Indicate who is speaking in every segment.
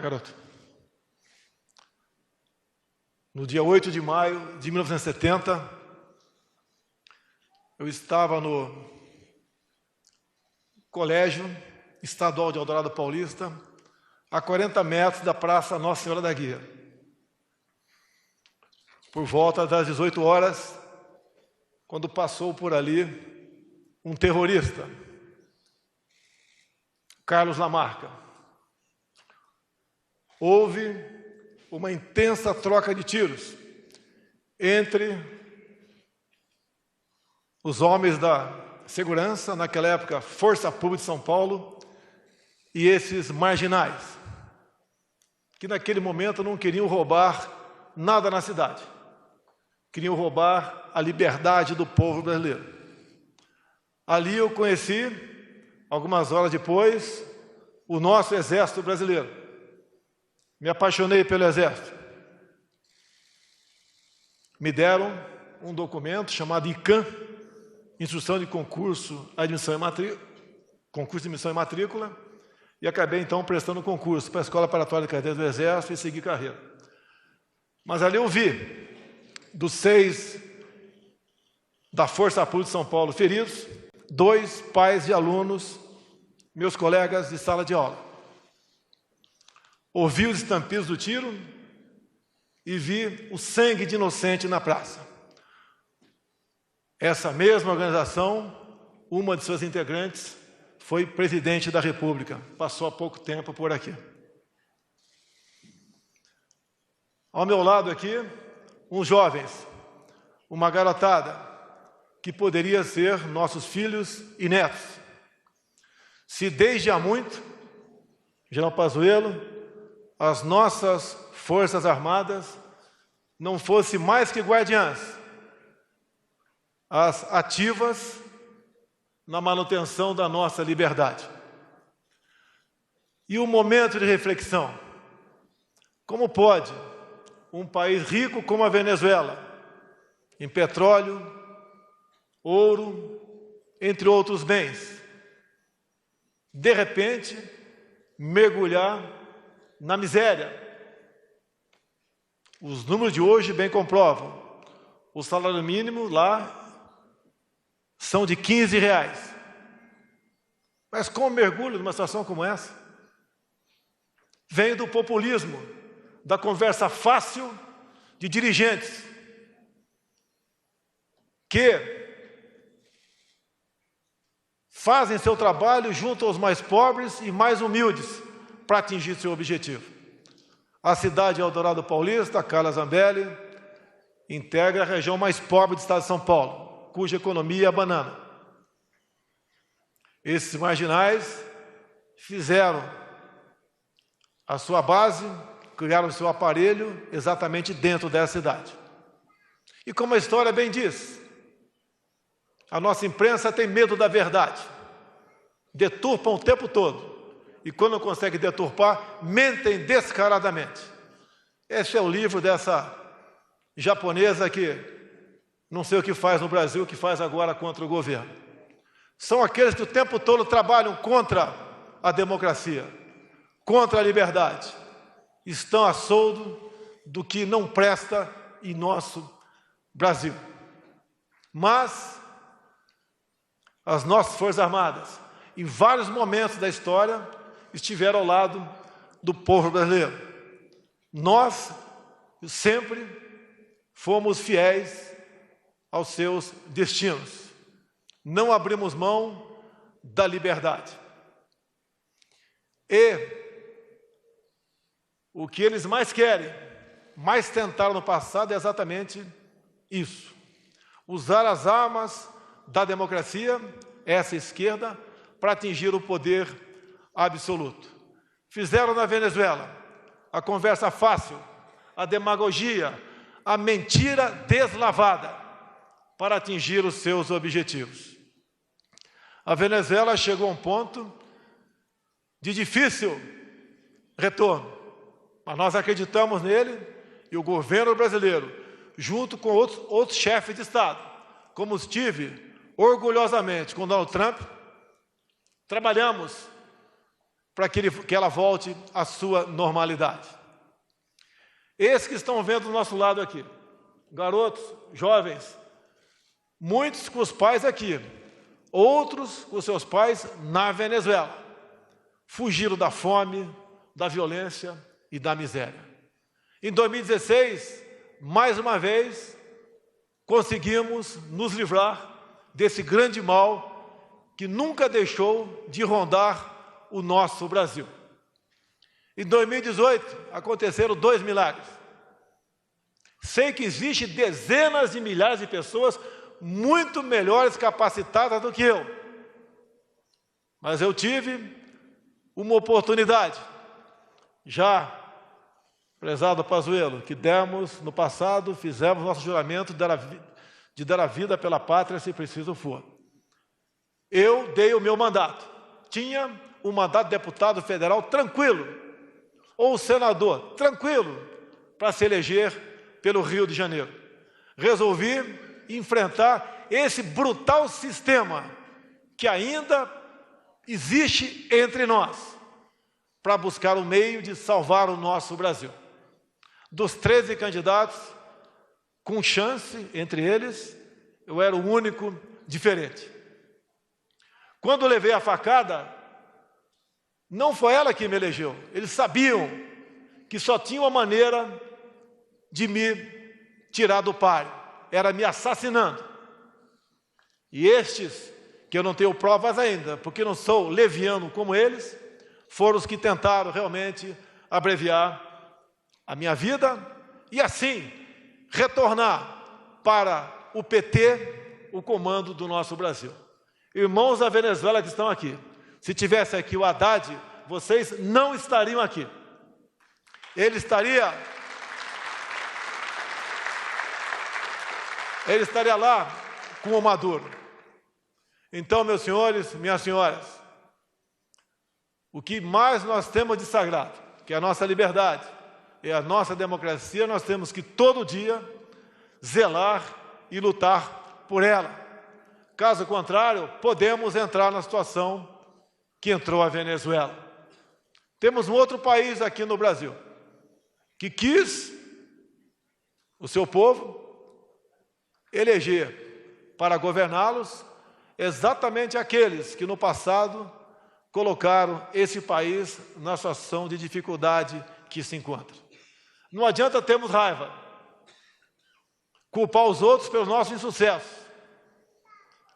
Speaker 1: garoto. No dia 8 de maio de 1970, eu estava no Colégio Estadual de Eldorado Paulista, a 40 metros da Praça Nossa Senhora da Guia. Por volta das 18 horas, quando passou por ali um terrorista, Carlos Lamarca. Houve uma intensa troca de tiros entre os homens da segurança, naquela época, Força Pública de São Paulo, e esses marginais, que naquele momento não queriam roubar nada na cidade. Queriam roubar a liberdade do povo brasileiro. Ali eu conheci, algumas horas depois, o nosso Exército Brasileiro. Me apaixonei pelo Exército. Me deram um documento chamado ICAM, Instrução de Concurso, Admissão e Matrícula, concurso de admissão e matrícula, e acabei então prestando concurso para a Escola Preparatória de Cadeiras do Exército e segui carreira. Mas ali eu vi, dos 6 da Força Pública de São Paulo feridos, 2 pais de alunos, meus colegas de sala de aula. Ouvi os estampidos do tiro e vi o sangue de inocente na praça. Essa mesma organização, uma de suas integrantes, foi presidente da República. Passou há pouco tempo por aqui. Ao meu lado aqui, uns jovens, uma garotada, que poderia ser nossos filhos e netos. Se desde há muito, General Pazuello, as nossas Forças Armadas não fossem mais que guardiãs, as ativas na manutenção da nossa liberdade. E um momento de reflexão. Como pode um país rico como a Venezuela, em petróleo, ouro, entre outros bens, de repente, mergulhar na miséria? Os números de hoje bem comprovam. O salário mínimo lá são de R$15. Mas como mergulho numa situação como essa? Vem do populismo, da conversa fácil de dirigentes que fazem seu trabalho junto aos mais pobres e mais humildes para atingir seu objetivo. A cidade de Eldorado Paulista, Carla Zambelli, integra a região mais pobre do estado de São Paulo, cuja economia é a banana. Esses marginais fizeram a sua base, criaram o seu aparelho exatamente dentro dessa cidade. E como a história bem diz, a nossa imprensa tem medo da verdade, deturpam o tempo todo, e quando não conseguem deturpar, mentem descaradamente. Esse é o livro dessa japonesa que não sei o que faz no Brasil, o que faz agora contra o governo. São aqueles que o tempo todo trabalham contra a democracia, contra a liberdade. Estão a soldo do que não presta em nosso Brasil. Mas as nossas Forças Armadas, em vários momentos da história, estiveram ao lado do povo brasileiro. Nós sempre fomos fiéis aos seus destinos. Não abrimos mão da liberdade. E o que eles mais querem, mais tentaram no passado, é exatamente isso. Usar as armas da democracia, essa esquerda, para atingir o poder absoluto. Fizeram na Venezuela a conversa fácil, a demagogia, a mentira deslavada para atingir os seus objetivos. A Venezuela chegou a um ponto de difícil retorno, mas nós acreditamos nele e o governo brasileiro, junto com outros chefes de Estado, como estive orgulhosamente com Donald Trump, trabalhamos para que ela volte à sua normalidade. Esses que estão vendo do nosso lado aqui, garotos, jovens, muitos com os pais aqui, outros com seus pais na Venezuela, fugiram da fome, da violência e da miséria. Em 2016, mais uma vez, conseguimos nos livrar desse grande mal que nunca deixou de rondar o nosso Brasil. Em 2018, aconteceram 2 milagres. Sei que existem dezenas de milhares de pessoas muito melhores capacitadas do que eu. Mas eu tive uma oportunidade, já, prezado Pazuello, que demos no passado, fizemos nosso juramento de dar a vida pela pátria se preciso for. Eu dei o meu mandato. Tinha um mandato de deputado federal tranquilo, ou senador tranquilo, para se eleger pelo Rio de Janeiro. Resolvi enfrentar esse brutal sistema que ainda existe entre nós, para buscar um meio de salvar o nosso Brasil. Dos 13 candidatos, com chance entre eles, eu era o único diferente. Quando levei a facada, não foi ela que me elegeu. Eles sabiam que só tinha uma maneira de me tirar do páreo, era me assassinando. E estes, que eu não tenho provas ainda, porque não sou leviano como eles, foram os que tentaram realmente abreviar a minha vida e assim retornar para o PT o comando do nosso Brasil. Irmãos da Venezuela que estão aqui, se tivesse aqui o Haddad, vocês não estariam aqui. Ele estaria lá com o Maduro. Então, meus senhores, minhas senhoras, o que mais nós temos de sagrado, que é a nossa liberdade, é a nossa democracia, nós temos que todo dia zelar e lutar por ela. Caso contrário, podemos entrar na situação que entrou a Venezuela. Temos um outro país aqui no Brasil, que quis o seu povo eleger para governá-los exatamente aqueles que no passado colocaram esse país na situação de dificuldade que se encontra. Não adianta termos raiva, culpar os outros pelos nossos insucessos,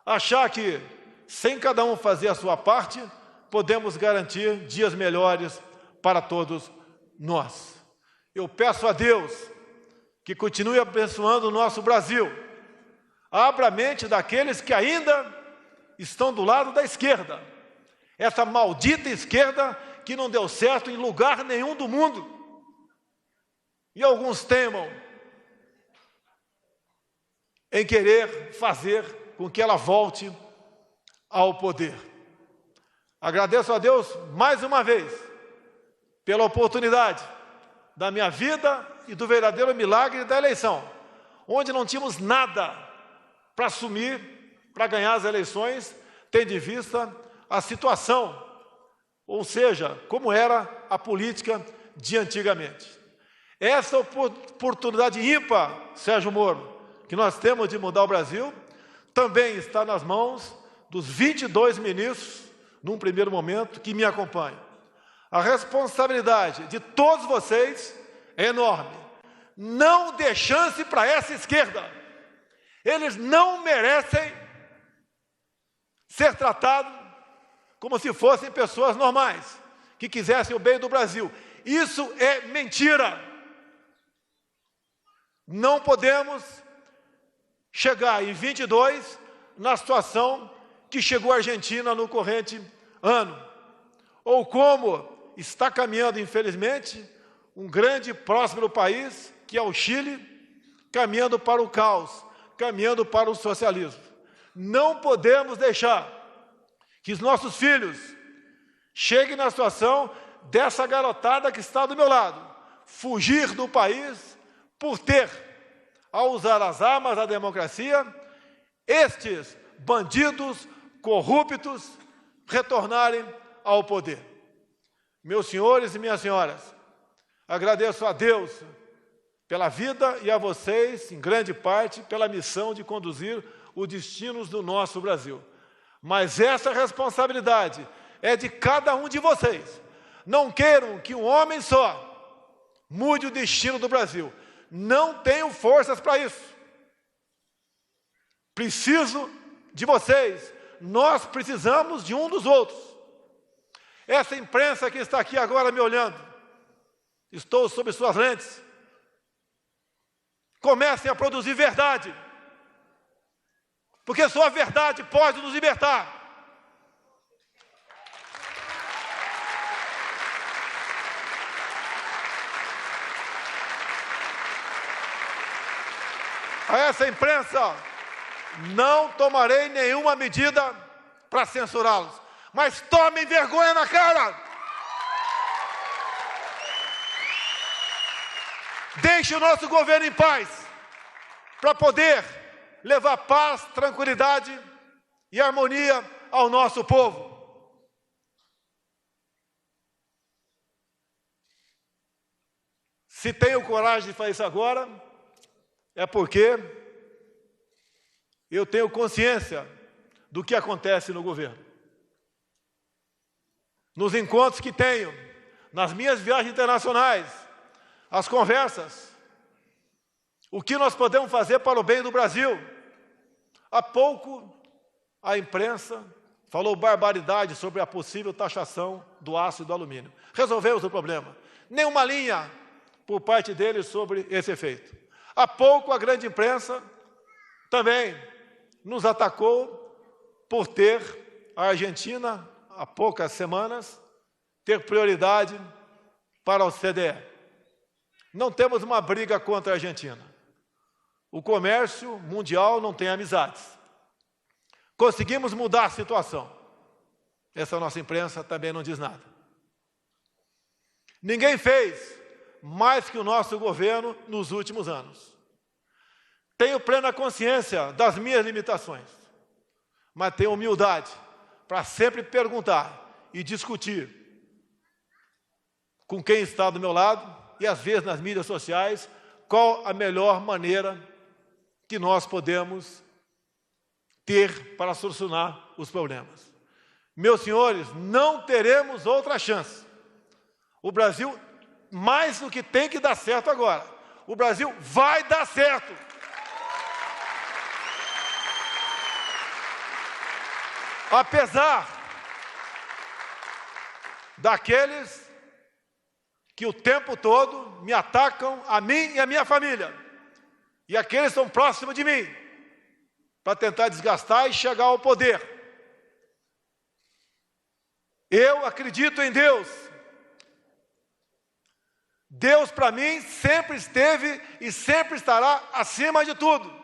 Speaker 1: achar que, sem cada um fazer a sua parte, podemos garantir dias melhores para todos nós. Eu peço a Deus que continue abençoando o nosso Brasil. Abra a mente daqueles que ainda estão do lado da esquerda. Essa maldita esquerda que não deu certo em lugar nenhum do mundo. E alguns temam em querer fazer com que ela volte ao poder. Agradeço a Deus mais uma vez pela oportunidade da minha vida e do verdadeiro milagre da eleição, onde não tínhamos nada para assumir, para ganhar as eleições, tendo em vista a situação, ou seja, como era a política de antigamente. Essa oportunidade ímpar, Sérgio Moro, que nós temos de mudar o Brasil, também está nas mãos dos 22 ministros, num primeiro momento, que me acompanham. A responsabilidade de todos vocês é enorme. Não dê chance para essa esquerda. Eles não merecem ser tratados como se fossem pessoas normais, que quisessem o bem do Brasil. Isso é mentira. Não podemos chegar em 22 na situação que chegou a Argentina no corrente ano, ou como está caminhando, infelizmente, um grande e próspero país, que é o Chile, caminhando para o caos, caminhando para o socialismo. Não podemos deixar que os nossos filhos cheguem na situação dessa garotada que está do meu lado, fugir do país por ter, ao usar as armas da democracia, estes bandidos corruptos retornarem ao poder. Meus senhores e minhas senhoras, agradeço a Deus pela vida e a vocês, em grande parte, pela missão de conduzir os destinos do nosso Brasil. Mas essa responsabilidade é de cada um de vocês. Não queiram que um homem só mude o destino do Brasil. Não tenho forças para isso. Preciso de vocês. Nós precisamos de um dos outros. Essa imprensa que está aqui agora me olhando, estou sob suas lentes. Comecem a produzir verdade, porque só a verdade pode nos libertar. A essa imprensa, não tomarei nenhuma medida para censurá-los, mas tomem vergonha na cara. Deixe o nosso governo em paz, para poder levar paz, tranquilidade e harmonia ao nosso povo. Se tenho coragem de fazer isso agora, é porque eu tenho consciência do que acontece no governo. Nos encontros que tenho, nas minhas viagens internacionais, as conversas, o que nós podemos fazer para o bem do Brasil. Há pouco, a imprensa falou barbaridade sobre a possível taxação do aço e do alumínio. Resolvemos o problema. Nenhuma linha por parte deles sobre esse efeito. Há pouco, a grande imprensa também nos atacou por ter a Argentina, há poucas semanas, ter prioridade para o CDE. Não temos uma briga contra a Argentina. O comércio mundial não tem amizades. Conseguimos mudar a situação. Essa nossa imprensa também não diz nada. Ninguém fez mais que o nosso governo nos últimos anos. Tenho plena consciência das minhas limitações, mas tenho humildade para sempre perguntar e discutir com quem está do meu lado e às vezes nas mídias sociais qual a melhor maneira que nós podemos ter para solucionar os problemas. Meus senhores, não teremos outra chance. O Brasil, mais do que tem que dar certo agora, o Brasil vai dar certo. Apesar daqueles que o tempo todo me atacam, a mim e a minha família, e aqueles que estão próximos de mim, para tentar desgastar e chegar ao poder. Eu acredito em Deus. Deus, para mim, sempre esteve e sempre estará acima de tudo.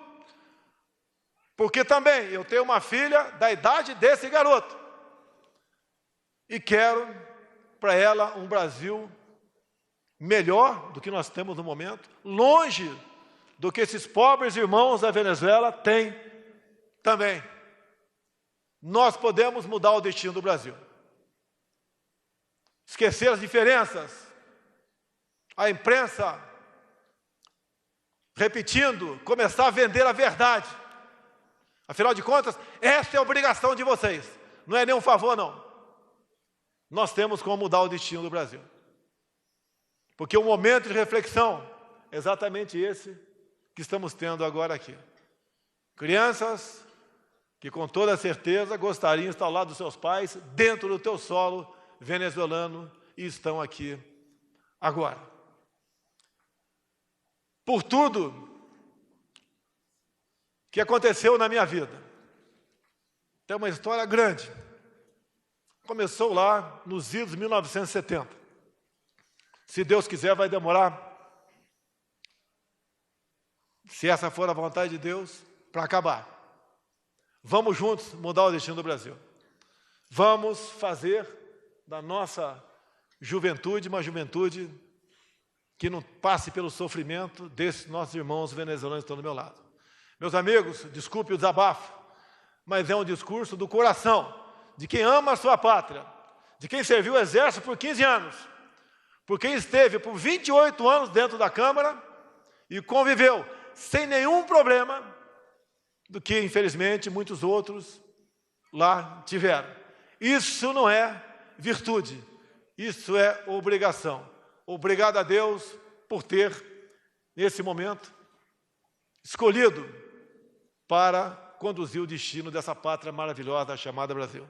Speaker 1: Porque também eu tenho uma filha da idade desse garoto. E quero para ela um Brasil melhor do que nós temos no momento, longe do que esses pobres irmãos da Venezuela têm também. Nós podemos mudar o destino do Brasil. Esquecer as diferenças. A imprensa, repetindo, começar a vender a verdade. Afinal de contas, essa é a obrigação de vocês. Não é nenhum favor, não. Nós temos como mudar o destino do Brasil. Porque o momento de reflexão é exatamente esse que estamos tendo agora aqui. Crianças que com toda certeza gostariam de estar ao lado dos seus pais, dentro do teu solo venezuelano, e estão aqui agora. Por tudo que aconteceu na minha vida. Tem uma história grande. Começou lá nos idos de 1970. Se Deus quiser, vai demorar, se essa for a vontade de Deus, para acabar. Vamos juntos mudar o destino do Brasil. Vamos fazer da nossa juventude uma juventude que não passe pelo sofrimento desses nossos irmãos venezuelanos que estão do meu lado. Meus amigos, desculpe o desabafo, mas é um discurso do coração, de quem ama a sua pátria, de quem serviu o exército por 15 anos, por quem esteve por 28 anos dentro da Câmara e conviveu sem nenhum problema, do que, infelizmente, muitos outros lá tiveram. Isso não é virtude, isso é obrigação. Obrigado a Deus por ter, nesse momento, escolhido para conduzir o destino dessa pátria maravilhosa chamada Brasil.